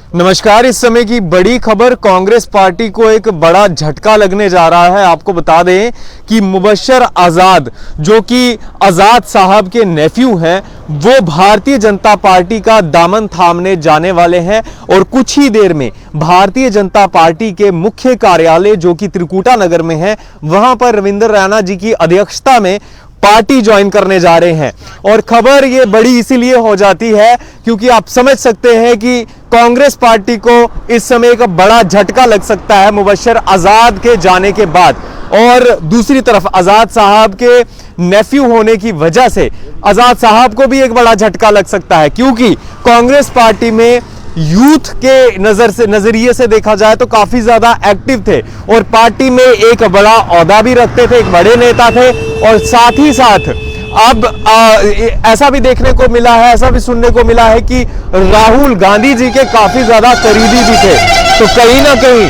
नमस्कार। इस समय की बड़ी खबर, कांग्रेस पार्टी को एक बड़ा झटका लगने जा रहा है। आपको बता दें कि मुबश्शिर आजाद, जो कि आजाद साहब के नेफ्यू हैं, वो भारतीय जनता पार्टी का दामन थामने जाने वाले हैं और कुछ ही देर में भारतीय जनता पार्टी के मुख्य कार्यालय, जो कि त्रिकुटा नगर में है, वहां पर रविंद्र रैना जी की अध्यक्षता में पार्टी ज्वाइन करने जा रहे हैं। और खबर ये बड़ी इसीलिए हो जाती है क्योंकि आप समझ सकते हैं कि कांग्रेस पार्टी को इस समय एक बड़ा झटका लग सकता है मुबश्शिर आजाद के जाने के बाद। और दूसरी तरफ आजाद साहब के नेफ्यू होने की वजह से आजाद साहब को भी एक बड़ा झटका लग सकता है, क्योंकि कांग्रेस पार्टी में यूथ के नजरिए से देखा जाए तो काफी ज्यादा एक्टिव थे और पार्टी में एक बड़ा ओहदा भी रखते थे, एक बड़े नेता थे। और साथ ही साथ अब ऐसा भी देखने को मिला है, ऐसा भी सुनने को मिला है कि राहुल गांधी जी के काफी ज्यादा करीबी भी थे। तो कहीं ना कहीं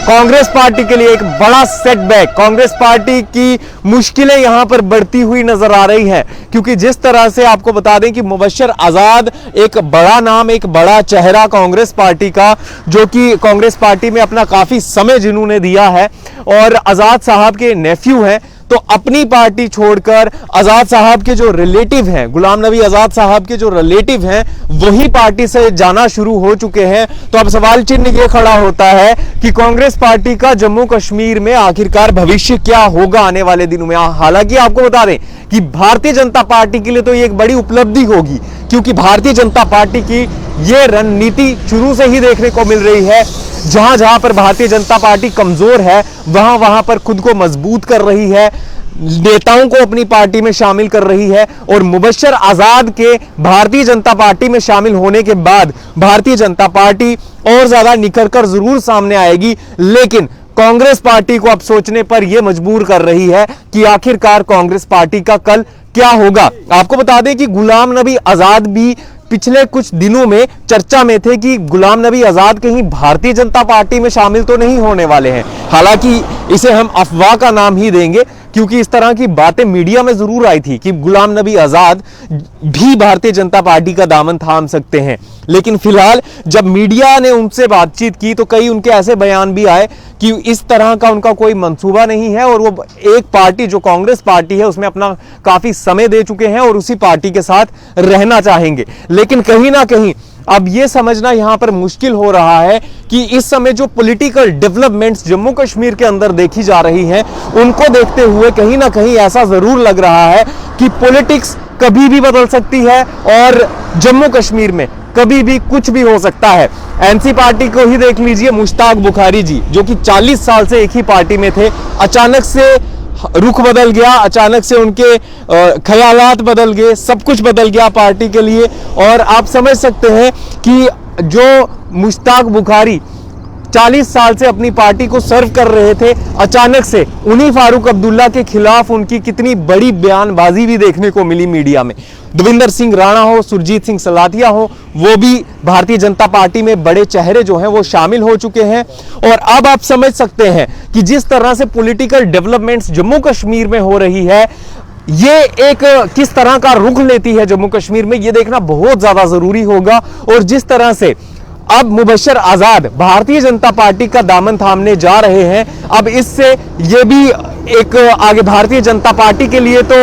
कांग्रेस पार्टी के लिए एक बड़ा सेटबैक, कांग्रेस पार्टी की मुश्किलें यहां पर बढ़ती हुई नजर आ रही हैं, क्योंकि जिस तरह से आपको बता दें कि मुबश्शिर आजाद एक बड़ा नाम, एक बड़ा चेहरा कांग्रेस पार्टी का, जो कि कांग्रेस पार्टी में अपना काफी समय जिन्होंने दिया है, और आजाद साहब के नेफ्यू हैं। तो अपनी पार्टी छोड़कर आजाद साहब के जो रिलेटिव हैं, गुलाम नबी आजाद साहब के जो रिलेटिव हैं, वही पार्टी से जाना शुरू हो चुके हैं। तो अब सवाल चिन्ह ये खड़ा होता है कि कांग्रेस पार्टी का जम्मू कश्मीर में आखिरकार भविष्य क्या होगा आने वाले दिनों में। हालांकि आपको बता दें कि भारतीय जनता पार्टी के लिए तो ये एक बड़ी उपलब्धि होगी, क्योंकि भारतीय जनता पार्टी की ये रणनीति शुरू से ही देखने को मिल रही है। जहां जहां पर भारतीय जनता पार्टी कमजोर है, वहां वहां पर खुद को मजबूत कर रही है, नेताओं को अपनी पार्टी में शामिल कर रही है। और मुबश्शिर आजाद के भारतीय जनता पार्टी में शामिल होने के बाद भारतीय जनता पार्टी और ज्यादा निखर कर जरूर सामने आएगी। लेकिन कांग्रेस पार्टी को अब सोचने पर यह मजबूर कर रही है कि आखिरकार कांग्रेस पार्टी का कल क्या होगा। आपको बता दें कि गुलाम नबी आजाद भी पिछले कुछ दिनों में चर्चा में थे कि गुलाम नबी आजाद कहीं भारतीय जनता पार्टी में शामिल तो नहीं होने वाले हैं। हालांकि इसे हम अफवाह का नाम ही देंगे, क्योंकि इस तरह की बातें मीडिया में जरूर आई थी कि गुलाम नबी आजाद भी भारतीय जनता पार्टी का दामन थाम सकते हैं। लेकिन फिलहाल जब मीडिया ने उनसे बातचीत की तो कई उनके ऐसे बयान भी आए कि इस तरह का उनका कोई मंसूबा नहीं है और वो एक पार्टी, जो कांग्रेस पार्टी है, उसमें अपना काफी समय दे चुके हैं और उसी पार्टी के साथ रहना चाहेंगे। लेकिन कहीं ना कहीं अब यह समझना यहां पर मुश्किल हो रहा है कि इस समय जो पॉलिटिकल डेवलपमेंट्स जम्मू कश्मीर के अंदर देखी जा रही हैं, उनको देखते हुए कहीं ना कहीं ऐसा जरूर लग रहा है कि पॉलिटिक्स कभी भी बदल सकती है और जम्मू कश्मीर में कभी भी कुछ भी हो सकता है। एनसी पार्टी को ही देख लीजिए, मुश्ताक बुखारी जी, जो कि 40 साल से एक ही पार्टी में थे, अचानक से रुख बदल गया, अचानक से उनके ख्यालात बदल गए, सब कुछ बदल गया पार्टी के लिए। और आप समझ सकते हैं कि जो मुश्ताक बुखारी 40 साल से अपनी पार्टी को सर्व कर रहे थे, अचानक से उन्हीं फारूक अब्दुल्ला के खिलाफ उनकी कितनी बड़ी बयानबाजी भी देखने को मिली मीडिया में। देवेंद्र सिंह राणा हो, सुरजीत सिंह सलाथिया हो, वो भी भारतीय जनता पार्टी में बड़े चेहरे जो हैं वो शामिल हो चुके हैं। और अब आप समझ सकते हैं कि जिस तरह से पॉलिटिकल डेवलपमेंट्स जम्मू कश्मीर में हो रही है, ये एक किस तरह का रुख लेती है जम्मू कश्मीर में, ये देखना बहुत ज्यादा जरूरी होगा। और जिस तरह से अब मुबश्शिर आजाद भारतीय जनता पार्टी का दामन थामने जा रहे हैं, अब इससे ये भी एक आगे भारतीय जनता पार्टी के लिए तो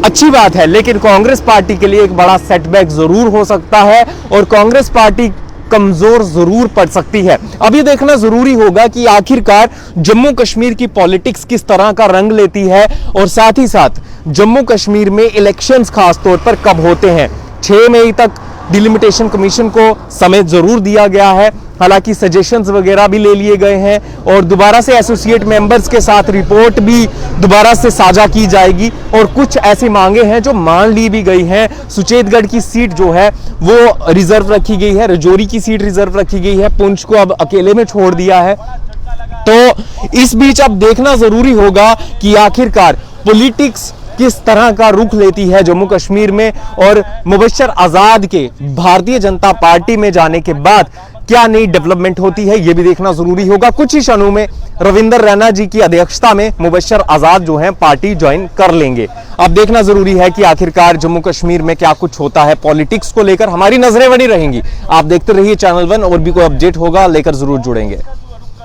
अच्छी बात है, लेकिन कांग्रेस पार्टी के लिए एक बड़ा सेटबैक जरूर हो सकता है और कांग्रेस पार्टी कमजोर जरूर पड़ सकती है। अब ये देखना जरूरी होगा कि आखिरकार जम्मू कश्मीर की पॉलिटिक्स किस तरह का रंग लेती है और साथ ही साथ जम्मू कश्मीर में इलेक्शंस खास तौर पर कब होते हैं। 6 मई तक डिलिमिटेशन कमीशन को समय जरूर दिया गया है, हालांकि सजेशंस वगैरह भी ले लिए गए हैं और दोबारा से एसोसिएट मेंबर्स के साथ रिपोर्ट भी दोबारा से साझा की जाएगी। और कुछ ऐसी मांगे हैं जो मान ली भी गई हैं। सुचेतगढ़ की सीट जो है वो रिजर्व रखी गई है, रजौरी की सीट रिजर्व रखी गई है, पुंछ को अब अकेले में छोड़ दिया है। तो इस बीच अब देखना जरूरी होगा कि आखिरकार पॉलिटिक्स किस तरह का रुख लेती है जम्मू कश्मीर में और मुबश्शिर आजाद के भारतीय जनता पार्टी में जाने के बाद क्या नई डेवलपमेंट होती है, यह भी देखना जरूरी होगा। कुछ ही क्षणों में रविंदर रैना जी की अध्यक्षता में मुबश्शिर आजाद जो हैं पार्टी ज्वाइन कर लेंगे। अब देखना जरूरी है कि आखिरकार जम्मू कश्मीर में क्या कुछ होता है। पॉलिटिक्स को लेकर हमारी नजरें बनी रहेंगी। आप देखते रहिए चैनल 1, और भी कोई अपडेट होगा लेकर जरूर जुड़ेंगे।